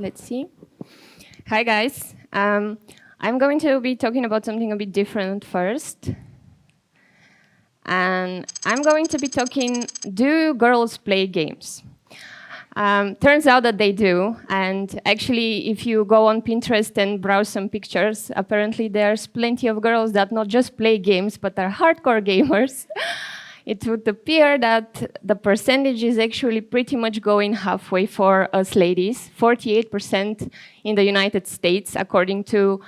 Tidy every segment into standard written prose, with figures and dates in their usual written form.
Let's see. Hi, guys. I'm going to be talking about something a bit different first. And I'm going to be talking, do girls play games? Turns out that they do. And actually, if you go on Pinterest and browse some pictures, apparently there's plenty of girls that not just play games, but are hardcore gamers. It would appear that the percentage is actually pretty much going halfway for us ladies, 48% in the United States, according to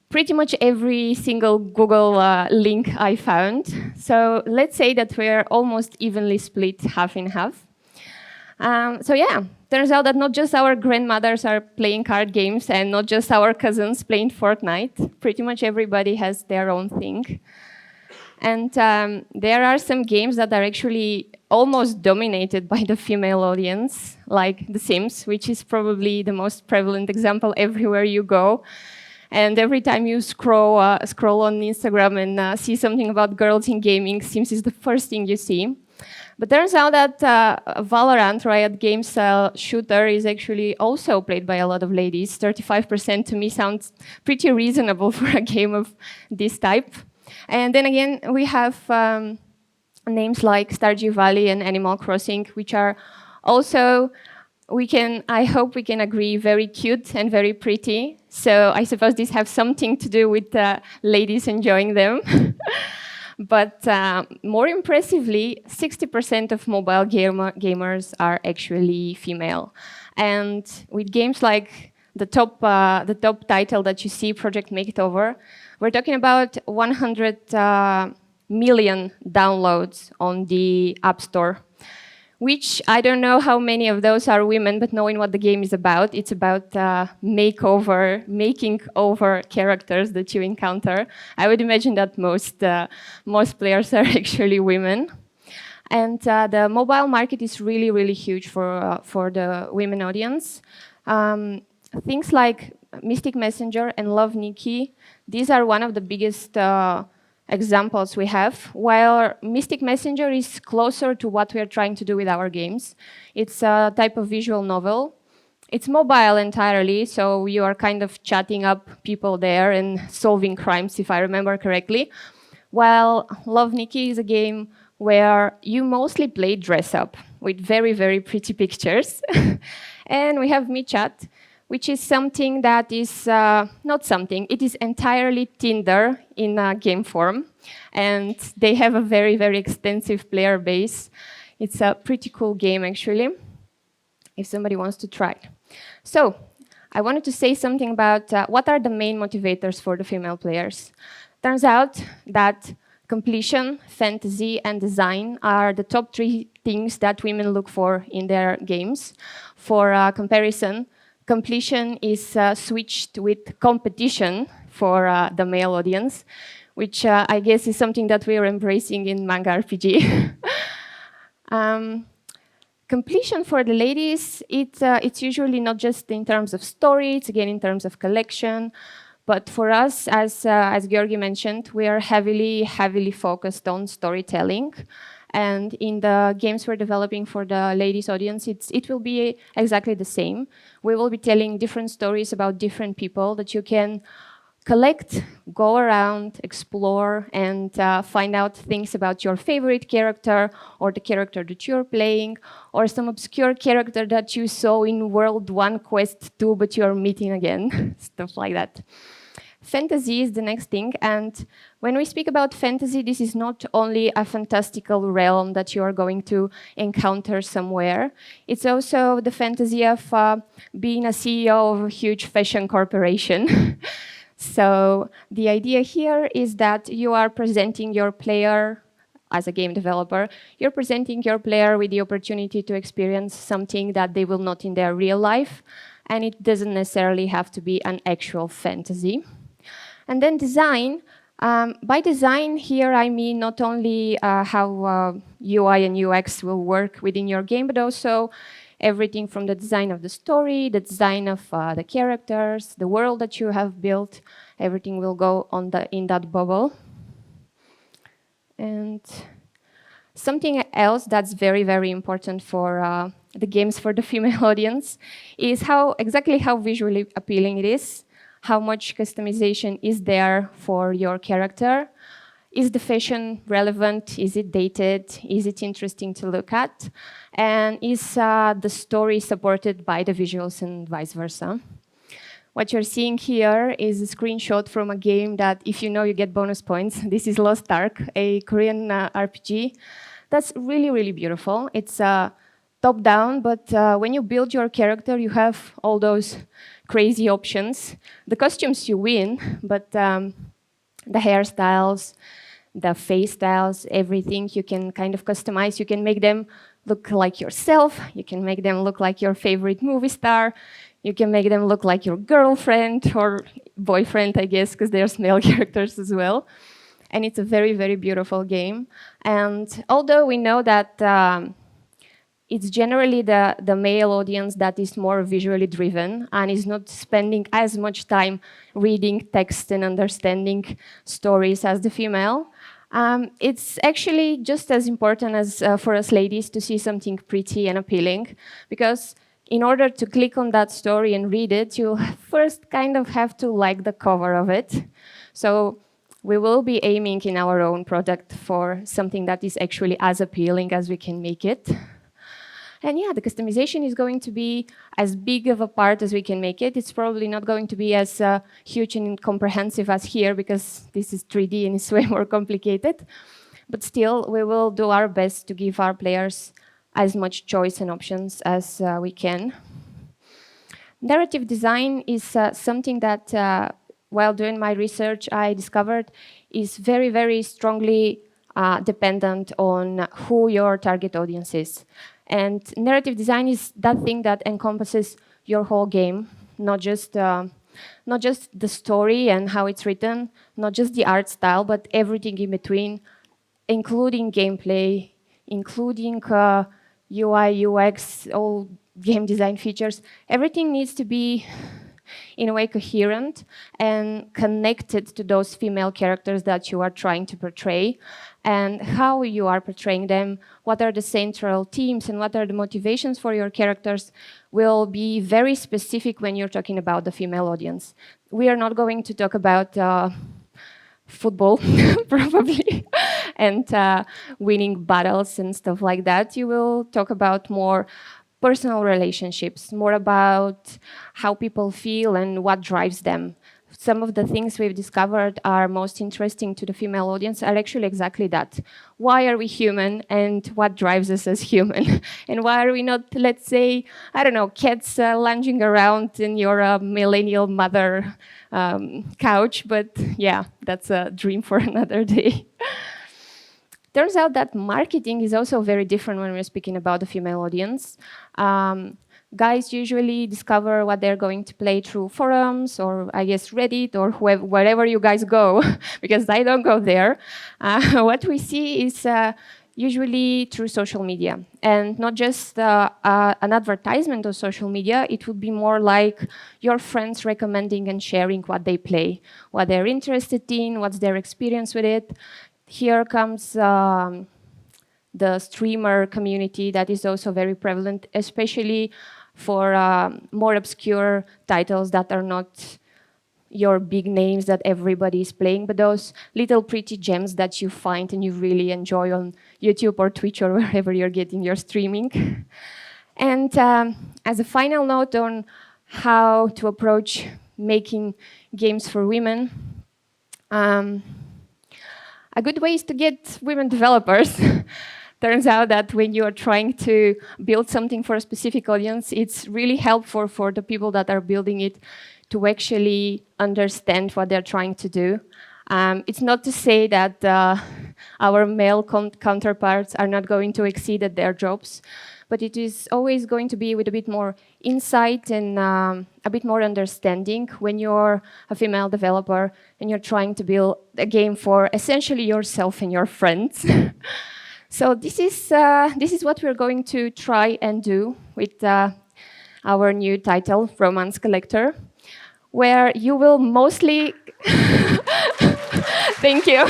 pretty much every single Google link I found. So let's say that we're almost evenly split half in half. So yeah, turns out that not just our grandmothers are playing card games and not just our cousins playing Fortnite. Pretty much everybody has their own thing. And there are some games that are actually almost dominated by the female audience, like The Sims, which is probably the most prevalent example everywhere you go. And every time you scroll on Instagram and see something about girls in gaming, Sims is the first thing you see. But turns out that Valorant, Riot Games' shooter, is actually also played by a lot of ladies. 35% to me sounds pretty reasonable for a game of this type. And then again, we have names like Stardew Valley and Animal Crossing, which are also, I hope we can agree, very cute and very pretty. So I suppose these have something to do with ladies enjoying them. But more impressively, 60% of mobile gamers are actually female. And with games like the top title that you see, Project Makeover, we're talking about 100 million downloads on the App Store, which I don't know how many of those are women, but knowing what the game is about, it's about making over characters that you encounter. I would imagine that most players are actually women. And the mobile market is really, really huge for the women audience. Things like Mystic Messenger and Love Nikki, these are one of the biggest examples we have. While Mystic Messenger is closer to what we are trying to do with our games. It's a type of visual novel. It's mobile entirely, so you are kind of chatting up people there and solving crimes, if I remember correctly. While Love Nikki is a game where you mostly play dress up with very, very pretty pictures. And we have MeChat, which is something that is not something. It is entirely Tinder in game form. And they have a very, very extensive player base. It's a pretty cool game, actually, if somebody wants to try. So I wanted to say something about what are the main motivators for the female players. Turns out that completion, fantasy, and design are the top 3 things that women look for in their games. For comparison, completion is switched with competition for the male audience, which I guess is something that we are embracing in manga RPG. Completion for the ladies, it's usually not just in terms of story, it's again in terms of collection. But for us, as Georgi mentioned, we are heavily, heavily focused on storytelling. And in the games we're developing for the ladies' audience, it will be exactly the same. We will be telling different stories about different people that you can collect, go around, explore, and find out things about your favorite character, or the character that you're playing, or some obscure character that you saw in World 1 Quest 2, but you're meeting again, stuff like that. Fantasy is the next thing, and when we speak about fantasy, this is not only a fantastical realm that you are going to encounter somewhere. It's also the fantasy of being a CEO of a huge fashion corporation. So the idea here is that you are presenting your player, as a game developer, you're presenting your player with the opportunity to experience something that they will not in their real life, and it doesn't necessarily have to be an actual fantasy. And then design. By design here, I mean not only how UI and UX will work within your game, but also everything from the design of the story, the design of the characters, the world that you have built. Everything will go in that bubble. And something else that's very, very important for the games for the female audience is exactly how visually appealing it is, how much customization is there for your character. Is the fashion relevant? Is it dated? Is it interesting to look at? And is the story supported by the visuals and vice versa? What you're seeing here is a screenshot from a game that, if you know, you get bonus points. This is Lost Ark, a Korean RPG. That's really, really beautiful. It's top-down, but when you build your character, you have all those crazy options. The costumes you win, but the hairstyles, the face styles, everything you can kind of customize. You can make them look like yourself. You can make them look like your favorite movie star. You can make them look like your girlfriend or boyfriend, I guess, because there's male characters as well. And it's a very, very beautiful game. And although we know that it's generally the male audience that is more visually driven and is not spending as much time reading text and understanding stories as the female, it's actually just as important as for us ladies to see something pretty and appealing, because in order to click on that story and read it, you first kind of have to like the cover of it. So we will be aiming in our own product for something that is actually as appealing as we can make it. And yeah, the customization is going to be as big of a part as we can make it. It's probably not going to be as huge and comprehensive as here, because this is 3D and it's way more complicated. But still, we will do our best to give our players as much choice and options as we can. Narrative design is something that, while doing my research, I discovered is very, very strongly dependent on who your target audience is. And narrative design is that thing that encompasses your whole game, not just the story and how it's written, not just the art style, but everything in between, including gameplay, including UI, UX, all game design features. Everything needs to be, in a way, coherent and connected to those female characters that you are trying to portray, and how you are portraying them, what are the central themes and what are the motivations for your characters will be very specific when you're talking about the female audience. We are not going to talk about football, probably, and winning battles and stuff like that. You will talk about more personal relationships, more about how people feel and what drives them. Some of the things we've discovered are most interesting to the female audience are actually exactly that. Why are we human and what drives us as human? And why are we not, let's say, I don't know, cats lounging around in your millennial mother couch? But yeah, that's a dream for another day. Turns out that marketing is also very different when we're speaking about the female audience. Guys usually discover what they're going to play through forums or, I guess, Reddit or wherever you guys go, because I don't go there. What we see is usually through social media, and not just an advertisement of social media. It would be more like your friends recommending and sharing what they play, what they're interested in, what's their experience with it. Here comes the streamer community that is also very prevalent, especially for more obscure titles that are not your big names that everybody is playing, but those little pretty gems that you find and you really enjoy on YouTube or Twitch or wherever you're getting your streaming. And as a final note on how to approach making games for women, a good way is to get women developers. Turns out that when you are trying to build something for a specific audience, it's really helpful for the people that are building it to actually understand what they're trying to do. It's not to say that our male counterparts are not going to exceed at their jobs, but it is always going to be with a bit more insight and a bit more understanding when you're a female developer and you're trying to build a game for essentially yourself and your friends. So this is what we're going to try and do with our new title, Romance Collector, where you will mostly... Thank you.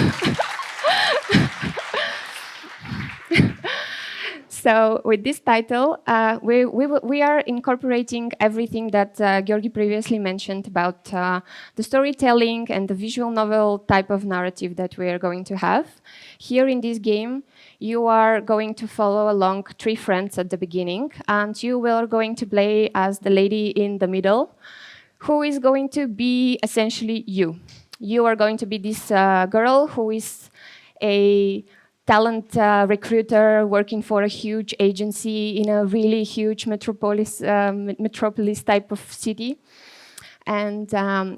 So with this title, we are incorporating everything that Georgi previously mentioned about the storytelling and the visual novel type of narrative that we are going to have. Here in this game, you are going to follow along 3 friends at the beginning, and you are going to play as the lady in the middle, who is going to be essentially you. You are going to be this girl who is a talent recruiter working for a huge agency in a really huge metropolis type of city. And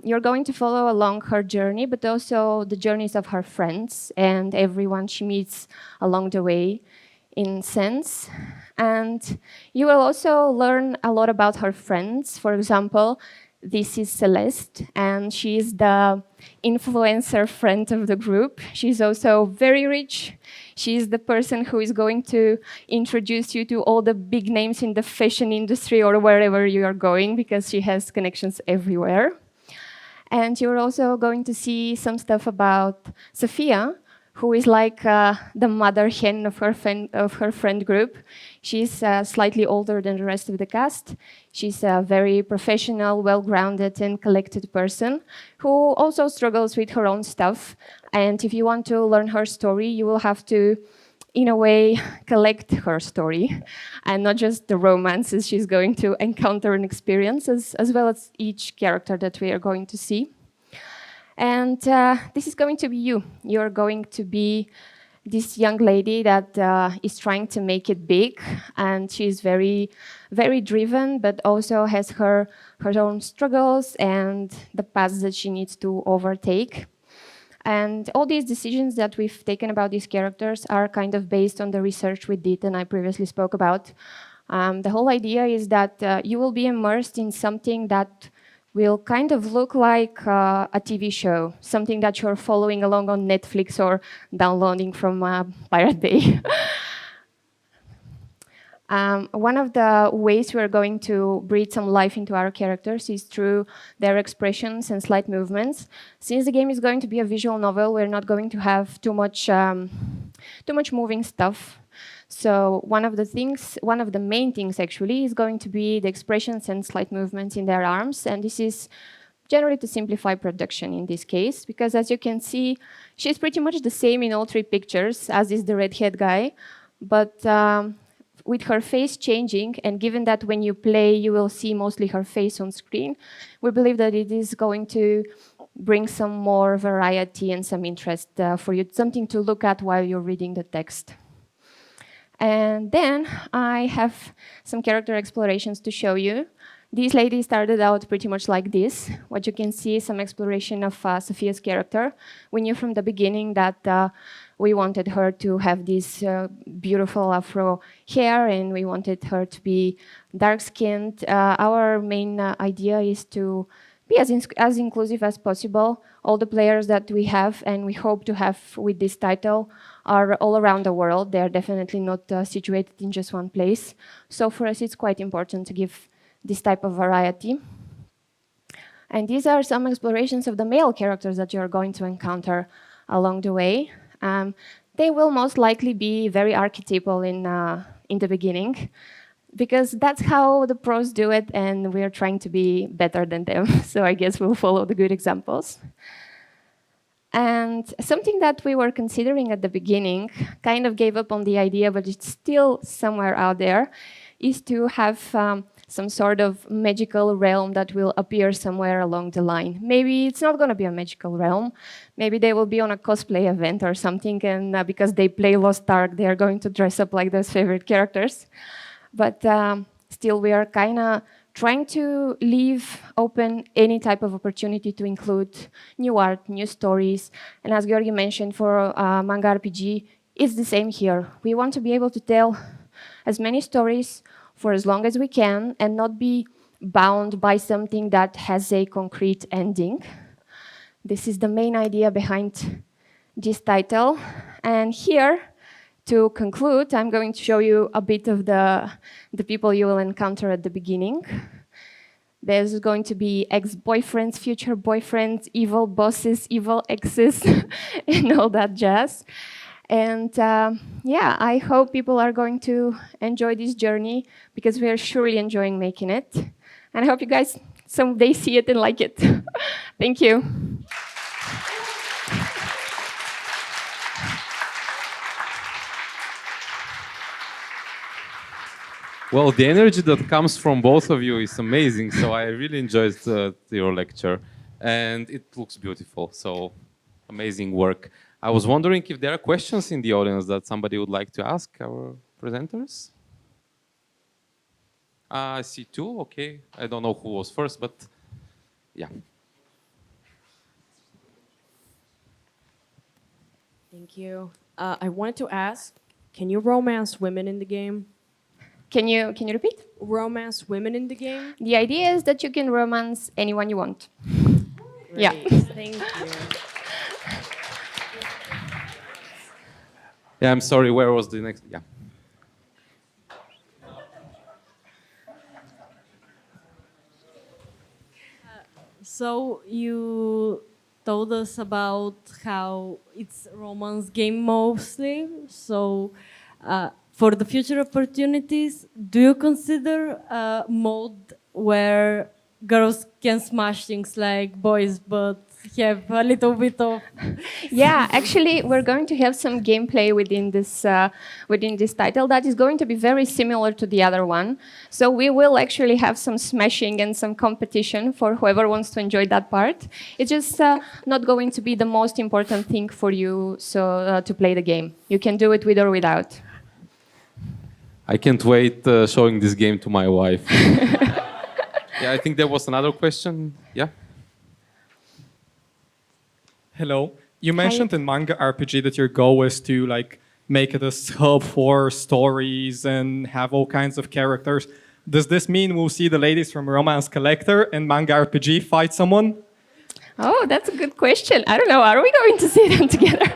you're going to follow along her journey, but also the journeys of her friends and everyone she meets along the way, in sense. And you will also learn a lot about her friends. For example, this is Celeste, and she's the influencer friend of the group. She's also very rich. She's the person who is going to introduce you to all the big names in the fashion industry or wherever you are going, because she has connections everywhere. And you're also going to see some stuff about Sofia, who is like the mother hen of her friend group. She's slightly older than the rest of the cast. She's a very professional, well-grounded and collected person who also struggles with her own stuff. And if you want to learn her story, you will have to, in a way, collect her story, and not just the romances she's going to encounter and experience, as well as each character that we are going to see. And this is going to be you. You're going to be this young lady that is trying to make it big, and she's very, very driven, but also has her own struggles and the paths that she needs to overtake. And all these decisions that we've taken about these characters are kind of based on the research we did and I previously spoke about. The whole idea is that you will be immersed in something that will kind of look like a TV show, something that you're following along on Netflix or downloading from Pirate Bay. One of the ways we're going to breathe some life into our characters is through their expressions and slight movements. Since the game is going to be a visual novel, we're not going to have too much moving stuff. So one of the main things actually is going to be the expressions and slight movements in their arms. And this is generally to simplify production in this case, because as you can see, she's pretty much the same in all 3 pictures, as is the redhead guy. But with her face changing, and given that when you play, you will see mostly her face on screen, we believe that it is going to bring some more variety and some interest for you, something to look at while you're reading the text. And then I have some character explorations to show you. This lady started out pretty much like this. What you can see is some exploration of Sofia's character. We knew from the beginning that we wanted her to have this beautiful afro hair, and we wanted her to be dark-skinned. Our main idea is to be as inclusive as possible. All the players that we have and we hope to have with this title are all around the world. They are definitely not situated in just one place. So for us, it's quite important to give this type of variety. And these are some explorations of the male characters that you're going to encounter along the way. They will most likely be very archetypal in the beginning, because that's how the pros do it, and we're trying to be better than them. So I guess we'll follow the good examples. And something that we were considering at the beginning, kind of gave up on the idea, but it's still somewhere out there, is to have some sort of magical realm that will appear somewhere along the line. Maybe it's not going to be a magical realm. Maybe they will be on a cosplay event or something, and because they play Lost Ark, they are going to dress up like those favorite characters. But still, we are kind of trying to leave open any type of opportunity to include new art, new stories. And as Georgi mentioned, for manga RPG, it's the same here. We want to be able to tell as many stories for as long as we can and not be bound by something that has a concrete ending. This is the main idea behind this title. And here, to conclude, I'm going to show you a bit of the people you will encounter at the beginning. There's going to be ex-boyfriends, future boyfriends, evil bosses, evil exes, and all that jazz. And yeah, I hope people are going to enjoy this journey because we are surely enjoying making it. And I hope you guys someday see it and like it. Thank you. Well, the energy that comes from both of you is amazing. So I really enjoyed your lecture, and it looks beautiful. So amazing work. I was wondering if there are questions in the audience that somebody would like to ask our presenters. I see two. Okay, I don't know who was first, but yeah. Thank you. I wanted to ask, can you romance women in the game? Can you repeat? Romance women in the game? The idea is that you can romance anyone you want. Great. Yeah. Thank you. Yeah, I'm sorry. Where was the next? Yeah. So you told us about how it's a romance game mostly. So for the future opportunities, do you consider a mode where girls can smash things like boys, but have a little bit of... Yeah, actually, we're going to have some gameplay within this title that is going to be very similar to the other one. So we will actually have some smashing and some competition for whoever wants to enjoy that part. It's just not going to be the most important thing for you to play the game. You can do it with or without. I can't wait showing this game to my wife. Yeah, I think there was another question. Yeah. Hello. You mentioned in manga RPG that your goal is to make it a hub for stories and have all kinds of characters. Does this mean we'll see the ladies from Romance Collector and manga RPG fight someone? Oh, that's a good question. I don't know. Are we going to see them together?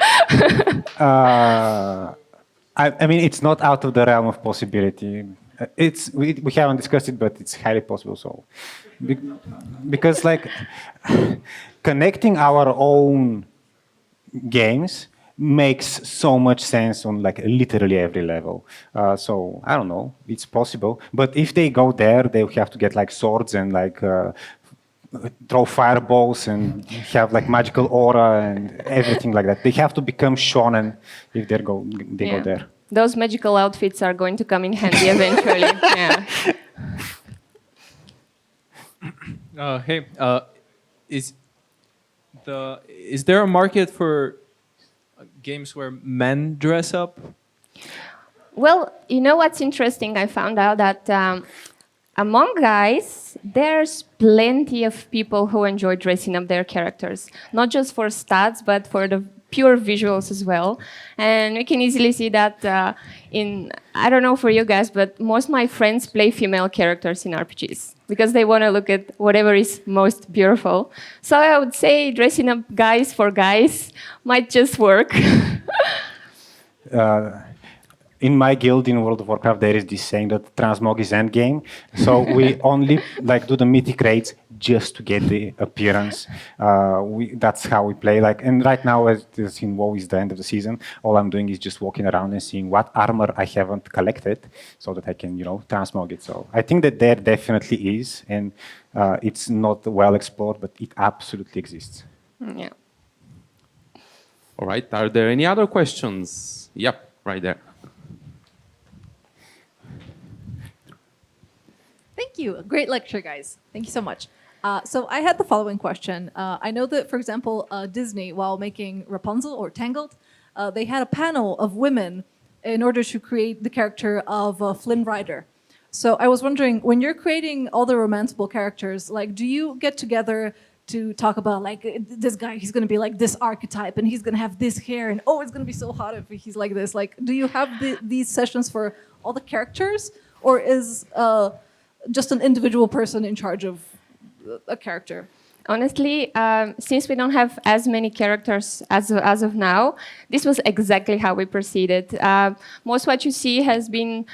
I mean, it's not out of the realm of possibility. We haven't discussed it, but it's highly possible. So, because connecting our own games makes so much sense on literally every level. So I don't know, it's possible. But if they go there, they have to get swords and throw fireballs and have magical aura and everything like that. They have to become shonen if they go there. Those magical outfits are going to come in handy eventually. Yeah. Hey, is there a market for games where men dress up? Well, you know what's interesting? I found out that among guys, there's plenty of people who enjoy dressing up their characters, not just for stats, but for the pure visuals as well. And we can easily see that I don't know for you guys, but most of my friends play female characters in RPGs because they want to look at whatever is most beautiful. So I would say dressing up guys for guys might just work. In my guild in World of Warcraft, there is this saying that transmog is endgame. So we only do the mythic raids just to get the appearance. That's how we play. And right now, as in WoW is the end of the season, all I'm doing is just walking around and seeing what armor I haven't collected, so that I can, transmog it. So I think that there definitely is, and it's not well explored, but it absolutely exists. Yeah. All right. Are there any other questions? Yep, right there. Thank you. Great lecture, guys. Thank you so much. So I had the following question. I know that, for example, Disney, while making Rapunzel or Tangled, they had a panel of women in order to create the character of Flynn Rider. So I was wondering, when you're creating all the romanceable characters, do you get together to talk about this guy, he's going to be this archetype and he's going to have this hair and it's going to be so hot if he's like this. Do you have these sessions for all the characters, or is just an individual person in charge of a character? Honestly, since we don't have as many characters as of now, this was exactly how we proceeded. Most what you see has been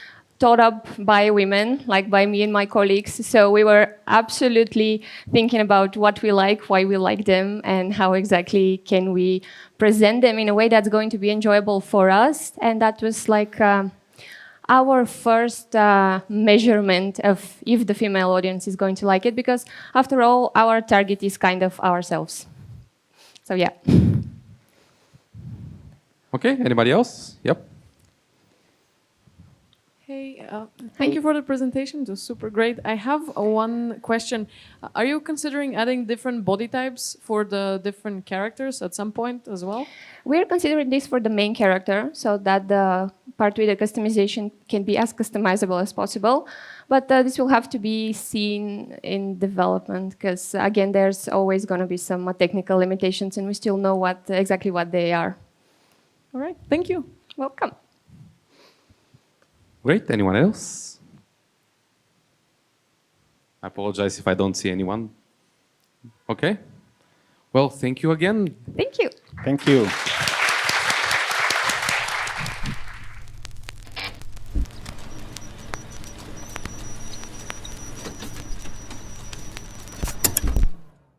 thought up by women, like by me and my colleagues. So we were absolutely thinking about what we like, why we like them, and how exactly can we present them in a way that's going to be enjoyable for us. And that was like our first measurement of if the female audience is going to like it, because after all, our target is kind of ourselves. So yeah. Okay, anybody else? Yep. Hey, thank you for the presentation. It was super great. I have one question. Are you considering adding different body types for the different characters at some point as well? We're considering this for the main character, so that the part with the customization can be as customizable as possible. But this will have to be seen in development, because again, there's always going to be some technical limitations, and we still know exactly what they are. All right, thank you. Welcome. Great. Anyone else? I apologize if I don't see anyone. Okay. Well, thank you again. Thank you. Thank you.